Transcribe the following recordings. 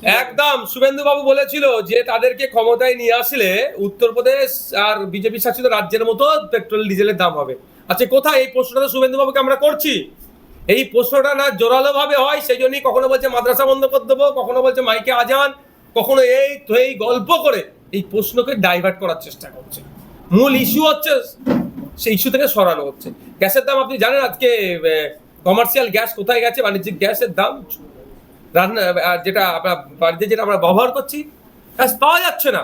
একদম শুভেন্দু বাবু বলেছিল যে তাদেরকে ক্ষমতায় নিয়ে আসলে উত্তরপ্রদেশ আর বিজেপি শাসিত রাজ্যের মতো পেট্রোল ডিজেলের দাম হবে। আচ্ছা, কোথায় এই প্রশ্নটা তো শুভেন্দু বাবুকে আমরা করছি। এই প্রশ্নটা না জোরালো ভাবে হয়, সেই জন্যই কখনো বলছে মাদ্রাসা বন্ধ করে দেবো, কখনো বলছে মাইকে আজান, কখনো এই তো এই গল্প করে এই প্রশ্নকে ডাইভার্ট করার চেষ্টা করছে। মূল ইস্যু হচ্ছে সেই ইস্যু থেকে সরানো হচ্ছে। গ্যাসের দাম আপনি জানেন আজকে কমার্শিয়াল গ্যাস কোথায় গেছে, বাণিজ্যিক গ্যাসের দাম রান্না যেটা আপনার বাড়িতে যেটা আমরা ব্যবহার করছি গ্যাস পাওয়া যাচ্ছে না,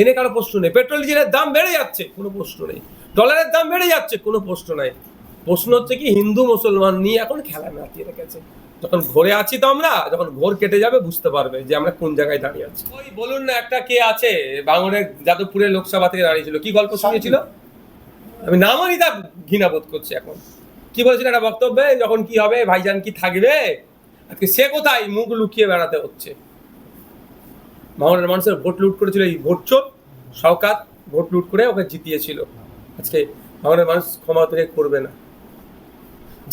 এনে কারো প্রশ্ন নেই। পেট্রোল ডিজেলের দাম বেড়ে যাচ্ছে, কোনো প্রশ্ন নেই। ডলারের দাম বেড়ে যাচ্ছে, কোনো প্রশ্ন নাই। প্রশ্ন হচ্ছে কি হিন্দু মুসলমান নিয়ে এখন খেলা মাতিয়ে রেখেছে। যখন ঘরে আছি তো আমরা, যখন ঘোর কেটে যাবে বুঝতে পারবে যে আমরা কোন জায়গায় দাঁড়িয়ে আছি। ওই বলুন না, একটা কে আছে বাংলার যাদবপুরে লোকসভা থেকে দাঁড়িয়েছিল, কি গল্প শুনিয়েছিল, আমি নামও নি, তার ঘৃণা বোধ করছি এখন। কি বলেছিল একটা বক্তব্যে, যখন কি হবে ভাইজান কি থাকবে, আজকে সে কোথায় মুখ লুকিয়ে বেড়াতে হচ্ছে। বাংলার মানুষের ভোট লুট করেছিল এই ভোট চোর শওকাত, ভোট লুট করে ওকে জিতিয়েছিল। আজকে বাংলার মানুষ ক্ষমা থেকে করবে না।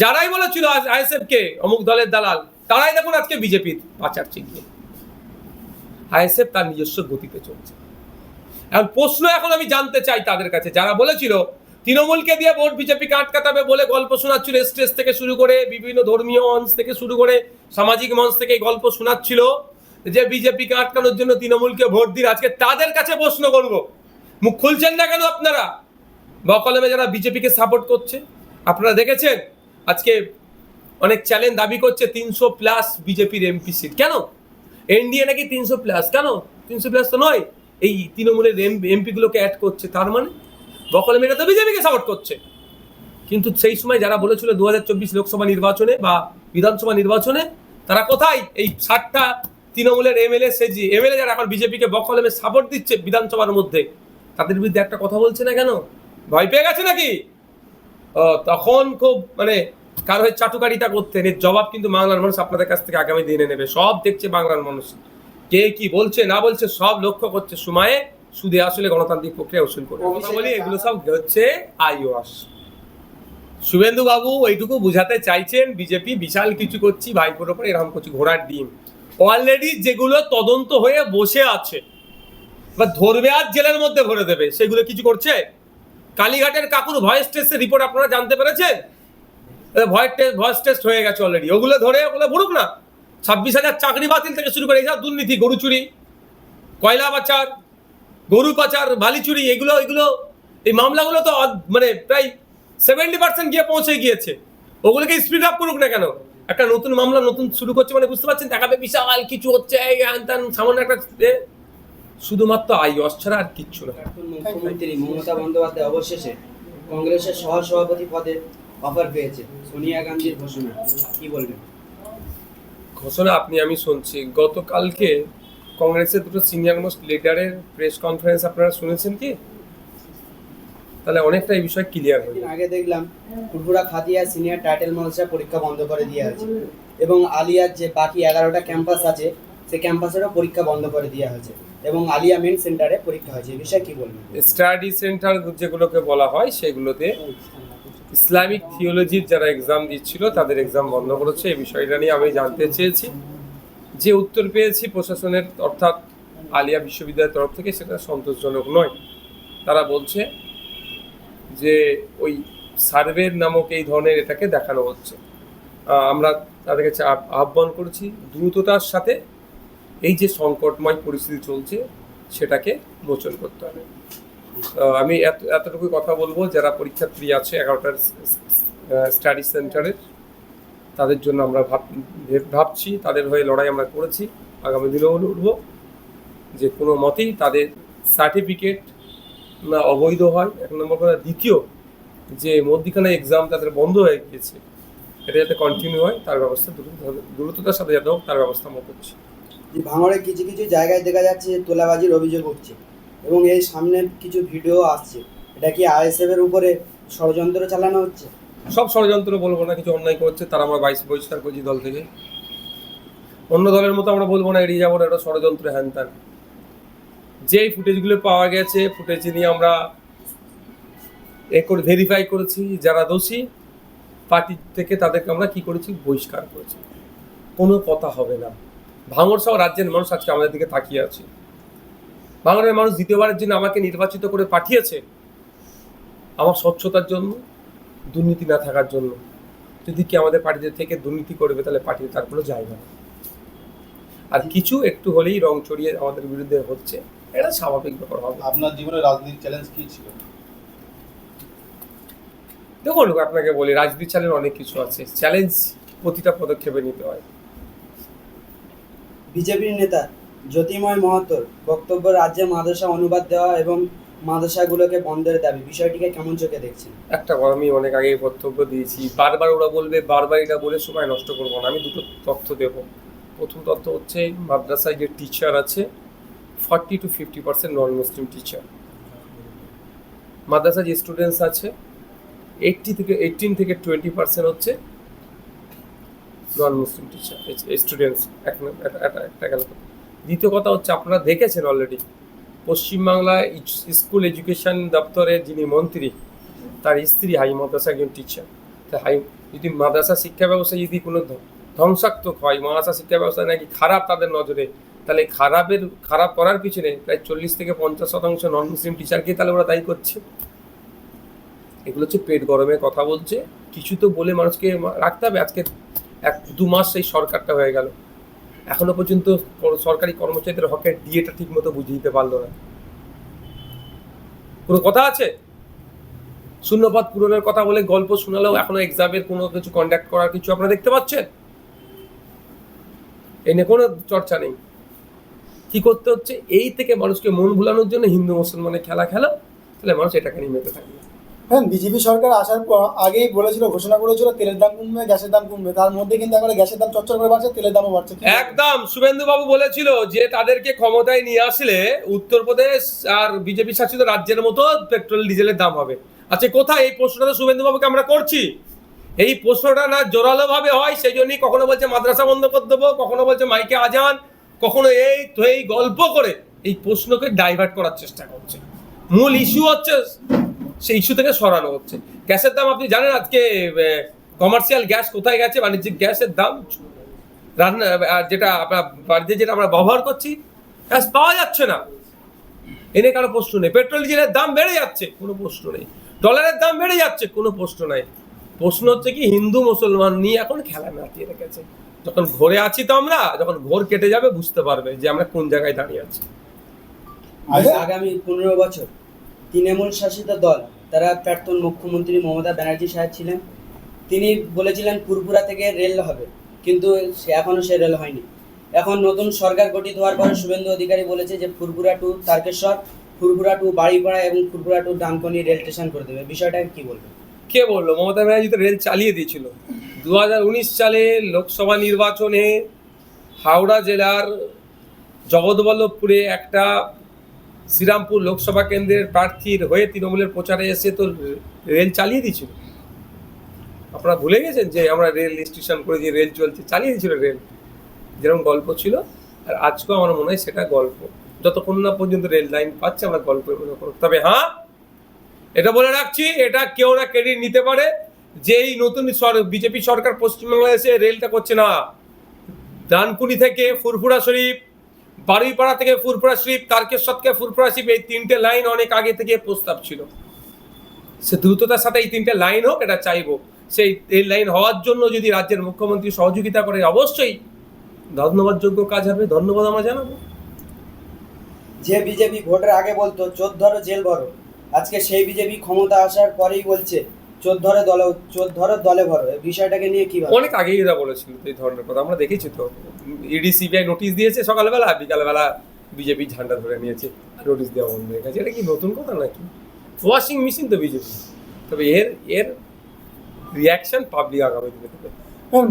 যারাই বলেছিল আইএসএফ কে অমুক দলের দালাল, তারাই দেখুন আজকে বিজেপির পাচার চিকিয়ে। আইএসএফ তার নিজস্ব গতিতে চলছে। এখন প্রশ্ন এখন আমি জানতে চাই তাদের কাছে, যারা বলেছিল তৃণমূলকে দিয়ে ভোট বিজেপিকে আটকাতে বলে গল্প শোনাচ্ছিল, স্টেজ থেকে শুরু করে বিভিন্ন ধর্মীয় মঞ্চ থেকে শুরু করে সামাজিক মঞ্চ থেকে গল্প শোনাচ্ছিল যে বিজেপিকে আটকানোর জন্য তৃণমূলকে ভোট দিন। আজকে তাদের কাছে প্রশ্ন করব, মুখ খুলছেন না কেন আপনারা? বকলমে যারা বিজেপিকে সাপোর্ট করছে, আপনারা দেখেছেন আজকে অনেক চ্যালেঞ্জ দাবি করছে 300+ বিজেপির এমপি সিট। কেন এনডিএ নাকি 300+? কেন 300+ তো নয়, এই তৃণমূলের এমপি গুলোকে অ্যাড করছে, তার মানে বকলমেরা তো বিজেপিকে সাপোর্ট করছে। কিন্তু সেই সময় যারা বলেছিল 2024 লোকসভা নির্বাচনে বা বিধানসভা নির্বাচনে, তারা কোথায়? এই 60টা তৃণমূলের এমএলএ যারা এখন বিজেপিকে বকলমে সাপোর্ট দিচ্ছে বিধানসভার মধ্যে, তাদের বিরুদ্ধে একটা কথা বলছে না কেন? ভয় পেয়ে গেছে নাকি? তখন খুব মানে কার হয়ে চাটুকারিতা করতেন, এর জবাব কিন্তু বাংলার মানুষ আপনাদের কাছ থেকে আগামী দিনে নেবে। সব দেখছে বাংলার মানুষ, কে কি বলছে না বলছে সব লক্ষ্য করছে। সময়ে সুদে আসলে গণতান্ত্রিক প্রক্রিয়া উসুল করে বলি, এগুলো সব হচ্ছে আইওয়াস। শুভেন্দু বাবু এইটুকু বুঝাতে চাইছেন বিজেপি বিশাল কিছু করছি ভাইপোর ওপরে, এরকম করছি ঘোড়ার ডিম। অলরেডি যেগুলো তদন্ত হয়ে বসে আছে বা ধরবে আর জেলের মধ্যে ভরে দেবে, সেগুলো কিছু করছে। কালীঘাটের কাকুর ভয়েস টেস্টের রিপোর্ট আপনারা জানতে পেরেছেন? ভয়েস টেস্ট হয়ে গেছে অলরেডি, ওগুলো ধরে ওগুলো ভরুক না। 26,000 চাকরি বাতিল থেকে শুরু করে এইসব দুর্নীতি, গরু চুরি, কয়লা পাচার, গরু পাচার, বালি চুরি, এগুলো এই মামলাগুলো তো মানে প্রায় 70% গিয়ে পৌঁছে গিয়েছে। ওগুলোকে স্পিড আপ করুক না কেন? একটা নতুন মামলা নতুন শুরু করছে মানে বুঝতে পারছেন দেখাবে বিশাল কিছু হচ্ছে, সামান্য একটা শুধুমাত্র আইওয়াস ছাড়া আর কিচ্ছু না। মুখ্যমন্ত্রী মমতা বন্দ্যোপাধ্যায় অবশেষে কংগ্রেসের সহসভাপতি পদে অফার পেয়েছে, সোনিয়া গান্ধীর ঘোষণা, কি বলবেন? ঘোষণা আমি শুনছি গতকালকে কংগ্রেসের দুটো সিনিয়র মোস্ট লিডারের প্রেস কনফারেন্স, আপনারা শুনেছেন কি? তাহলে অনেকটা এই বিষয় ক্লিয়ার হয়ে আগে দেখলাম ফুরফুরা খাতিয়া সিনিয়র টাইটেল মাদ্রাসা পরীক্ষা বন্ধ করে দেওয়া হয়েছে এবং আলিয়ার যে বাকি 11টা ক্যাম্পাস আছে সেই ক্যাম্পাসেরও পরীক্ষা বন্ধ করে দেওয়া হয়েছে এবং আলিয়া মেন সেন্টারে পরীক্ষা হয়েছে। এই বিষয়ে কি বলবেন? স্টাডি সেন্টার যেগুলোকে বলা হয় সেগুলোতে ইসলামিক থিওলজির যারা এক্সাম দিচ্ছিল তাদের এক্সাম বন্ধ করেছে। এই বিষয়টা নিয়ে আমি জানতে চেয়েছি, যে উত্তর পেয়েছি প্রশাসনের অর্থাৎ আলিয়া বিশ্ববিদ্যালয়ের তরফ থেকে, সেটা সন্তোষজনক নয়। তারা বলছে যে ওই সার্ভের নামক এই ধরনের এটাকে দেখানো হচ্ছে। আমরা তাদের কাছে আহ্বান করেছি দ্রুততার সাথে এই যে সংকটময় পরিস্থিতি চলছে সেটাকে মোচন করতে হবে। আমি এতটুকু কথা বলবো, যারা পরীক্ষার্থী আছে 11টার স্টাডি সেন্টারের, তাদের জন্য আমরা ভাবছি, তাদের হয়ে লড়াই আমরা করেছি, আগামী দিনেও লড়বো যে কোনো মতেই তাদের সার্টিফিকেট না অবৈধ হয়, এক নম্বর কথা। দ্বিতীয়, যে মধ্যিখানে এক্সাম তাদের বন্ধ হয়ে গিয়েছে, এটা যাতে কন্টিনিউ হয় তার ব্যবস্থা দ্রুততার সাথে যাতে হোক তার ব্যবস্থা আমরা করছি। ভাঙড়ে কিছু কিছু জায়গায় দেখা যাচ্ছে তোলাবাজির অভিযোগ উঠছে এবং এই সামনে কিছু ভিডিও আসছে, এটা কি আইএসএফ এর উপরে ষড়যন্ত্র চালানো হচ্ছে? সব ষড়যন্ত্র বলবো না, কিছু অন্যায় করছে তারা আমরা বহিষ্কার করছি দল থেকে। অন্য দলের মতো আমরা বলবো না এড়িয়ে যাবো না, এটা ষড়যন্ত্র হ্যান ত্যান। যেই ফুটেজগুলো পাওয়া গেছে, ফুটেজ নিয়ে আমরা ভেরিফাই করেছি, যারা দোষী পার্টি থেকে তাদেরকে আমরা কি করেছি, বহিষ্কার করেছি। কোনো কথা হবে না। ভাঙড় সহ রাজ্যের মানুষ আজকে আমাদের দিকে তাকিয়ে আছে। ভাঙড়ের মানুষ দ্বিতীয়বারের জন্য আমাকে নির্বাচিত করে পাঠিয়েছে আমার স্বচ্ছতার জন্য, দুর্নীতি না থাকার জন্য। যদি কি আমাদের পার্টিতে থেকে দুর্নীতি করবে তাহলে পার্টিতে তার কোনো জায়গা নেই। আর কিছু একটু হলেই রং চড়িয়ে আমাদের বিরুদ্ধে হচ্ছে, এটা স্বাভাবিক ব্যাপার হবে। আপনার জীবনে রাজনীতির চ্যালেঞ্জ কি ছিল? দেখুন, আপনাকে বলি, রাজনীতির চ্যালেঞ্জ অনেক কিছু আছে, চ্যালেঞ্জ প্রতিটা পদক্ষেপে নিতে হয়। বিজেপির নেতা জ্যোতির্ময় মহাতোর বক্তব্য রাজ্যে মাদ্রাসা অনুবাদ দেওয়া এবং মাদ্রাসাগুলোকে বন্ধের দাবি, বিষয়টিকে কেমন চোখে দেখছেন? একটা কথা আমি অনেক আগে বক্তব্য দিয়েছি, বারবার ওরা বলবে, বারবার এটা বলে সময় নষ্ট করবো না। আমি দুটো তথ্য দেব। প্রথম তথ্য হচ্ছে, মাদ্রাসায় যে টিচার আছে 40 to 50% নন মুসলিম টিচার। মাদ্রাসায় যে স্টুডেন্টস আছে 18 থেকে 20% হচ্ছে নন মুসলিম টিচার স্টুডেন্টস। একটা গেল। দ্বিতীয় কথা হচ্ছে, আপনারা দেখেছেন অলরেডি পশ্চিমবাংলায় স্কুল এডুকেশন দপ্তরের যিনি মন্ত্রী, তার স্ত্রী হাই মাদ্রাসা একজন টিচার। তা যদি মাদ্রাসা শিক্ষা ব্যবস্থা যদি কোনো ধ্বংসাত্মক হয়, মাদ্রাসা শিক্ষা ব্যবস্থা নাকি খারাপ তাদের নজরে, তাহলে খারাপ করার পিছনে প্রায় 40 থেকে 50% নন মুসলিম টিচারকে তাহলে ওরা দায়ী করছে। এগুলো হচ্ছে পেট গরমে কথা বলছে, কিছু তো বলে মানুষকে রাখতে হবে। আজকে 1-2 মাস এই সরকারটা হয়ে গেল, এখনো পর্যন্ত সরকারি কর্মচারীদের হকের ডিএটা ঠিক মতো বুঝিয়ে দিতে পারলো না। কোনো কথা আছে? শূন্যপদ পূরণের কথা বলে গল্প শোনালেও এখনো এক্সামের কোনো কিছু কন্ডাক্ট করার কিছু আপনারা দেখতে পাচ্ছেন? এই নিয়ে কোনো চর্চা নেই। কি করতে হচ্ছে? এই থেকে মানুষকে মন ভুলানোর জন্য হিন্দু মুসলমানের খেলা খেলো, তাহলে মানুষ এটাকে নিয়ে মেতে থাকবে। হ্যাঁ, বিজেপি সরকার আসার পর আগেই বলেছিল, ঘোষণা করেছিল তেলের দাম কমবে, গ্যাসের দাম কমবে। তার মধ্যে কিন্তু এখন গ্যাসের দাম চচ্চর করে বাড়ছে, তেলের দামও বাড়ছে। একদম, শুভেন্দু বাবু বলেছিল যে তাদেরকে ক্ষমতায় নিয়ে আসলে উত্তরপ্রদেশ আর বিজেপি শাসিত রাজ্যের মতো পেট্রোল ডিজেলের দাম হবে। আচ্ছা, কোথায়? এই প্রশ্নটা শুভেন্দু বাবুকে আমরা করছি। এই প্রশ্নটা না জোরালো ভাবে হয়, সেই জন্যই কখনো বলছে মাদ্রাসা বন্ধ করে দেবো, কখনো বলছে মাইকে আজান, কখনো এই গল্প করে এই প্রশ্নকে ডাইভার্ট করার চেষ্টা করছে। মূল ইস্যু হচ্ছে সেই ইস্যু থেকে সরানো হচ্ছে। গ্যাসের দাম আপনি জানেন আজকে কমার্শিয়াল গ্যাস কোথায় গেছে? বাণিজ্যিক গ্যাসের দাম, রান্না যেটা আপনার বাড়িতে যেটা আমরা ব্যবহার করছি, গ্যাস পাওয়া যাচ্ছে না। এনে কারো প্রশ্ন নেই। পেট্রোল ডিজেলের দাম বেড়ে যাচ্ছে, কোনো প্রশ্ন নেই। ডলারের দাম বেড়ে যাচ্ছে, কোনো প্রশ্ন নাই। প্রশ্ন হচ্ছে কি, হিন্দু মুসলমান নিয়ে এখন খেলা মাতিয়ে রেখেছে। যখন ঘোরে আছি তো আমরা, যখন ঘোর কেটে যাবে বুঝতে পারবে যে আমরা কোন জায়গায় দাঁড়িয়ে আছি। আগামী 15 বছর তৃণমূল শাসিত দল, তারা প্রাক্তন মুখ্যমন্ত্রী মমতা ব্যানার্জি সাহেব ছিলেন, তিনি বলেছিলেন ফুরফুরা থেকে রেল হবে, কিন্তু এখনো সে রেল হয়নি। এখন নতুন সরকার গঠিত হওয়ার পরে শুভেন্দু অধিকারী বলেছে যে ফুরফুরা টু তারকেশ্বর, ফুরফুরা টু বাড়িপাড়া এবং ফুরফুরা টু ডানকুনি রেল স্টেশন করে দেবে। বিষয়টাকে কি বলবে? কে বললো? মমতা ব্যানার্জি তো রেল চালিয়ে দিয়েছিল। 2019 সালে লোকসভা নির্বাচনে হাওড়া জেলার জগৎবল্লভপুরে একটা শ্রীরামপুর লোকসভা কেন্দ্রের প্রার্থীর হয়ে তৃণমূলের প্রচারে এসে তো রেল চালিয়ে দিয়েছিল। আপনারা ভুলে গেছেন যে আমরা রেল স্টেশন করে যে রেল চলছে, চালিয়ে দিয়েছিল রেল। যেরকম গল্প ছিল, আর আজকেও আমার মনে হয় সেটা গল্প। যতক্ষণ না পর্যন্ত রেল লাইন পাচ্ছে আমরা গল্প মনে করব। তবে হ্যাঁ, এটা বলে রাখছি, এটা কেউ না ক্রেডিট নিতে পারে যে এই নতুন বিজেপি সরকার পশ্চিমবাংলায় এসে রেলটা করছে না। ডানকুনি থেকে ফুরফুরা শরীফ, বারুইপাড়া থেকে ফুরফুরা শরীফ, তারকেশ্বর থেকে ফুরফুরা শরীফ, এই 3টে লাইন অনেক আগে থেকে প্রস্তাব ছিল। সে দ্রুততার সাথে এই 3টে লাইন হোক, এটা চাইবো। সেই এই লাইন হওয়ার জন্য যদি রাজ্যের মুখ্যমন্ত্রী সহযোগিতা করে, অবশ্যই ধন্যবাদযোগ্য কাজ হবে, ধন্যবাদ আমরা জানাবো। যে বিজেপি ভোটের আগে বলতো চোর ধরো জেল ভরো, আজকে সেই বিজেপি ক্ষমতা আসার পরেই বলছে চোর ধরো দলে ভরো। এই বিষয়টাকে নিয়ে কি ভাবো? অনেক আগেই এরা বলেছিল এই ধরনের কথা, আমরা দেখেছি তো। ইডি সিবিআই নোটিশ দিয়েছে সকালবেলা, বিকালবেলা বিজেপি ঝান্ডা ধরে নিয়েছে, নোটিশ দেওয়া বন্ধ হয়ে গেছে। এটা কি নতুন কথা নাকি? ওয়াশিং মেশিন তো বিজেপি। তবে এর রিয়াকশন পাবলিক আগামী দিনে দেবে।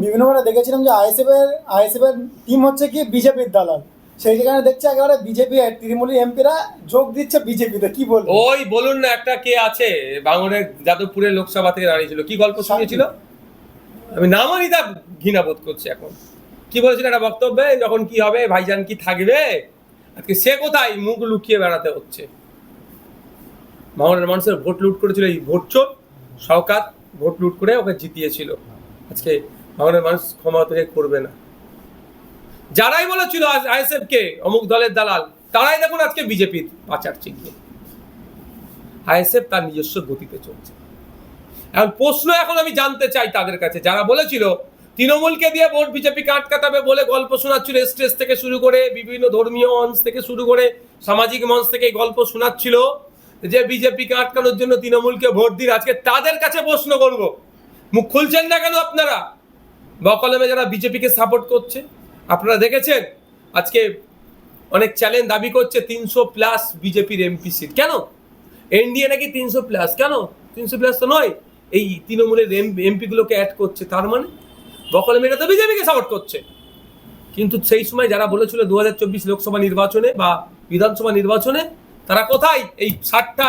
বিভিন্নভাবে দেখেছিলাম যে আইএসএফ এর টিম হচ্ছে কি বিজেপির দালাল, সেই জায়গায় দেখছে একেবারে বিজেপি তৃণমূলী এমপিরা যোগ দিচ্ছে বিজেপিতে। কি বলবো? ওই বলুন না, একটা কে আছে ভাঙড়ের যাদবপুরের লোকসভা থেকে দাঁড়িয়েছিল, কি গল্প শুনিয়েছিল? আমি নামও নিতে ঘৃণা বোধ করছি এখন। কি বলেছিল একটা বক্তব্যে, যখন কি হবে ভাইজান কি থাকবে, আজকে সে কোথায় মুখ লুকিয়ে বেড়াতে হচ্ছে। ভাঙড়ের মানুষের ভোট লুট করেছিল এই ভোট চোর শওকাত, ভোট লুট করে ওকে জিতিয়েছিল। আজকে ভাঙড়ের মানুষ ক্ষমা থেকে করবে না। যারাই বলেছিল আইএসএফ কে অমুক দলের দালাল, তারাই দেখুন আজকে বিজেপির পাচার চিহ্ন। আইএসএফ তার নিজস্ব গতিতে চলছে। এখন প্রশ্ন এখন আমি জানতে চাই তাদের কাছে, যারা বলেছিল তৃণমূলকে দিয়ে ভোট বিজেপিকে আটকাতে বলে গল্প শোনাচ্ছিল, স্টেজ থেকে শুরু করে বিভিন্ন ধর্মীয় মঞ্চ থেকে শুরু করে সামাজিক মঞ্চ থেকে এই গল্প শোনাচ্ছিল যে বিজেপিকে আটকানোর জন্য তৃণমূলকে ভোট দিন। আজকে তাদের কাছে প্রশ্ন করব, মুখ খুলছেন না কেন আপনারা? বকলমে যারা বিজেপিকে সাপোর্ট করছে, আপনারা দেখেছেন আজকে অনেক চ্যালেঞ্জ দাবি করছে 300+ বিজেপির এমপি সিট। কেন এনডিএ নাকি 300+? কেন 300+ তো নয়, এই তৃণমূলের এমপি গুলোকে অ্যাড করছে, তার মানে বকলমেরা তো বিজেপিকে সাপোর্ট করছে। কিন্তু সেই সময় যারা বলেছিল 2024 লোকসভা নির্বাচনে বা বিধানসভা নির্বাচনে, তারা কোথায়? এই 60টা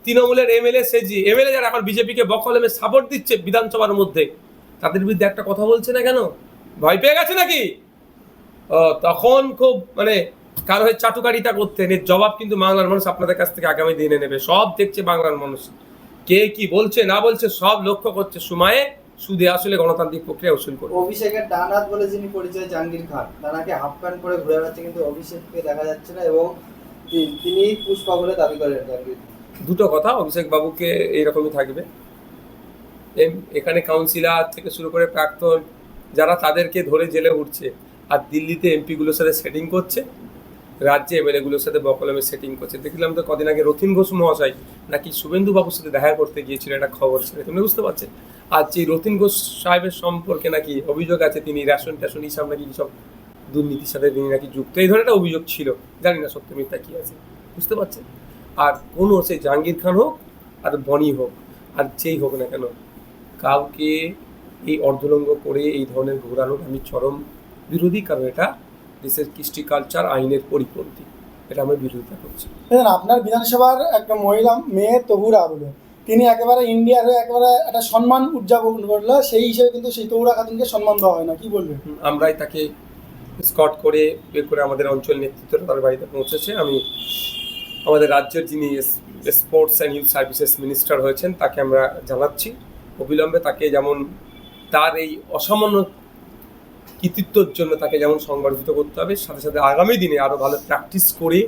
তৃণমূলের এমএলএ যারা এখন বিজেপিকে বকলমে সাপোর্ট দিচ্ছে বিধানসভার মধ্যে, তাদের বিরুদ্ধে একটা কথা বলছে না কেন? ভয় পেয়ে গেছে নাকি? তখন খুব মানে কারো হয়ে চাটুকারিতা করতেন। এর জবাব কিন্তু বাংলার মানুষ আপনাদের কাছ থেকে আগামী দিনে নেবে। সব দেখছে বাংলার মানুষ, কে কি বলছে না বলছে সব লক্ষ্য করছে। সময়ে সুদে আসলে গণতান্ত্রিক প্রক্রিয়া উসুল করবে। অভিষেকের ডানাত বলে যিনি পরিচয় জাহাঙ্গীর খান, তাকে হাফ প্যান্ট পরে ঘুরে বেড়াচ্ছে, কিন্তু অভিষেককে দেখা যাচ্ছে না, এবং তিনি পুষ্পা বলে দাবি করেন জাহাঙ্গীর। দুটো কথা, অভিষেক বাবুকে এইরকমই থাকবে। এখানে কাউন্সিলর থেকে শুরু করে প্রাক্তন যারা, তাদেরকে ধরে জেলে উঠছে, আর দিল্লিতে এমপিগুলোর সাথে সেটিং করছে, রাজ্যে এমএলএগুলোর সাথে বকলমে সেটিং করছে। দেখলাম তো কদিন আগে রথীন ঘোষ মহাশয় নাকি শুভেন্দু বাবুর সাথে দেখা করতে গিয়েছিল, একটা খবর ছিল, তুমি বুঝতে পারছো? আর যে রথীন ঘোষ সাহেবের সম্পর্কে নাকি অভিযোগ আছে তিনি রেশন টেশন হিসাব নাকি সব দুর্নীতির সাথে তিনি নাকি যুক্ত, এই ধরনের একটা অভিযোগ ছিল। জানি না সত্য মিথ্যা কি আছে, বুঝতে পারছেন? আর কোনো সেই জাহাঙ্গীর খান হোক আর বনি হোক আর যেই হোক না কেন, কাউকে এই অর্ধলঙ্ঘ করে এই ধরনের ঘোরানোর আমি চরম বিরোধী। কারণ এটা দেশের কৃষ্টি কালচার আইনের পরিপন্থী, এটা আমি বিরোধিতা করছি। আপনার বিধানসভার একটা মহিলা মেয়ে তহুরা বলে, তিনি একেবারে ইন্ডিয়ার হয়ে একেবারে একটা সম্মান উদযাপন করলো, সেই হিসেবে কিন্তু সেই তহুরা খাতুনকে সম্মান দেওয়া হয় না, কি বলবেন? আমরাই তাকে স্কট করে আমাদের অঞ্চল নেতৃত্বরা তার বাড়িতে পৌঁছেছে। আমি আমাদের রাজ্যের যিনি sports and youth services minister হয়েছেন তাকে আমরা জানাচ্ছি অবিলম্বে, তাকে যেমন তার এই অসামান্য কৃতিত্বর জন্য তাকে যেমন সংগঠিত করতে হবে, সাথে সাথে আগামী দিনে আরও ভালো প্র্যাকটিস করে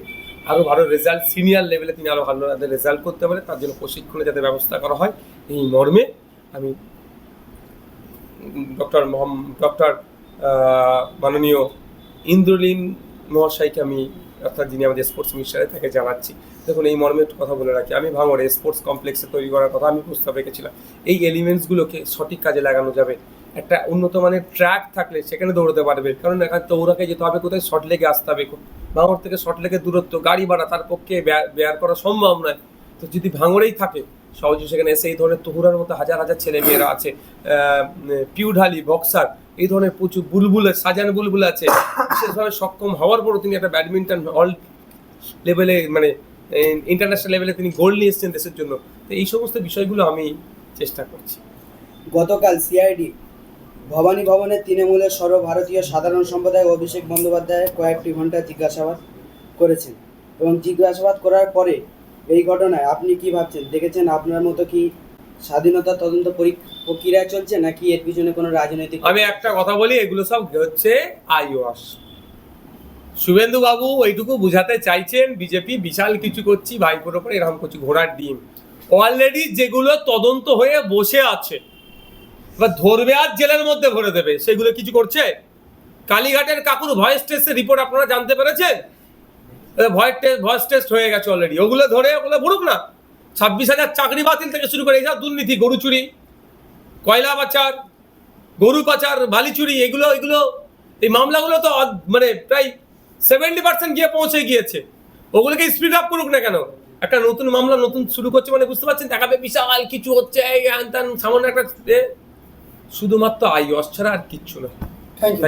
আরও ভালো রেজাল্ট, সিনিয়র লেভেলে তিনি আরও ভালো রেজাল্ট করতে পারে, তার জন্য প্রশিক্ষণে যাতে ব্যবস্থা করা হয়, এই মর্মে আমি ডক্টর মাননীয় ইন্দ্রলীন মহাশয়কে আমি, অর্থাৎ যিনি আমাদের স্পোর্টস মিনিস্টার, তাকে জানাচ্ছি। দেখুন এই মর্মে একটু কথা বলে রাখি, আমি ভাঙড়ে স্পোর্টস কমপ্লেক্সে তৈরি করার কথা আমি প্রস্তাব রেখেছিলাম। এই এলিমেন্টসগুলোকে সঠিক কাজে লাগানো যাবে। একটা উন্নত মানের ট্র্যাক থাকলে সেখানে দৌড়তে পারবে, কারণ এখানে তৌরাকে যেতে হবে কোথায়, শর্ট লেগে আসতে হবে। ভাঙড় থেকে শর্ট লেগের দূরত্ব, গাড়ি ভাড়া তার পক্ষে বেয়ার করা সম্ভব নয়। তো যদি ভাঙড়েই থাকে সহজে সেখানে এসে এই ধরনের তহুরার মতো হাজার হাজার ছেলে মেয়েরা আছে, পিউঢালি, বক্সার, এই ধরনের প্রচুর বুলবুল, সাজান বুলবুল আছে, বিশেষভাবে সক্ষম হওয়ার পরও তিনি একটা ব্যাডমিন্টন অল লেভেলে মানে ইন্টারন্যাশনাল লেভেলে তিনি গোল্ড নিয়ে এসেছেন দেশের জন্য। তো এই সমস্ত বিষয়গুলো আমি চেষ্টা করছি। গতকাল সিআইডি ভবানী ভবনে তৃণমূলের সর্বভারতীয় সাধারণ সম্পাদক অভিষেক বন্দ্যোপাধ্যায় কয়েকটি ঘন্টা জিজ্ঞাসাবাদ করেছেন, এবং জিজ্ঞাসাবাদ করার পরে এই ঘটনায় আপনি কি ভাবছেন? দেখেছেন আপনার মতো কি স্বাধীনতা তদন্ত প্রক্রিয়া চলছে, নাকি এর পিছনে কোনো রাজনৈতিক? আমি একটা কথা বলি, এগুলো সব হচ্ছে আইওয়াস। শুভেন্দু বাবু ওইটুকু বুঝাতে চাইছেন বিজেপি বিশাল কিছু করছি, ভাইপোর ওপর এরকম করছি, ঘোড়ার ডিম। অলরেডি যেগুলো তদন্ত হয়ে বসে আছে বা ধরবে আর জেলের মধ্যে ভরে দেবে, সেগুলো কিছু করছে? কালীঘাটের কাকুর ভয়েস টেস্টের রিপোর্ট আপনারা জানতে পেরেছেন? ভয়েস টেস্ট হয়ে গেছে অলরেডি, ওগুলো ধরে ওগুলো ভরুক না। 26,000 চাকরি বাতিল থেকে শুরু করে এইসব দুর্নীতি, গরু চুরি, কয়লা পাচার, গরু পাচার, বালি চুরি, এগুলো এই মামলাগুলো তো মানে প্রায় 70% গিয়ে পৌঁছে গিয়েছে। ওগুলোকে স্পিড আপ করুক না কেন? একটা নতুন মামলা নতুন শুরু করছে মানে বুঝতে পারছেন, দেখাবে বিশাল কিছু হচ্ছে, সামান্য একটা শুধুমাত্র আইওয়াস ছাড়া আর কিচ্ছু না। Thank you.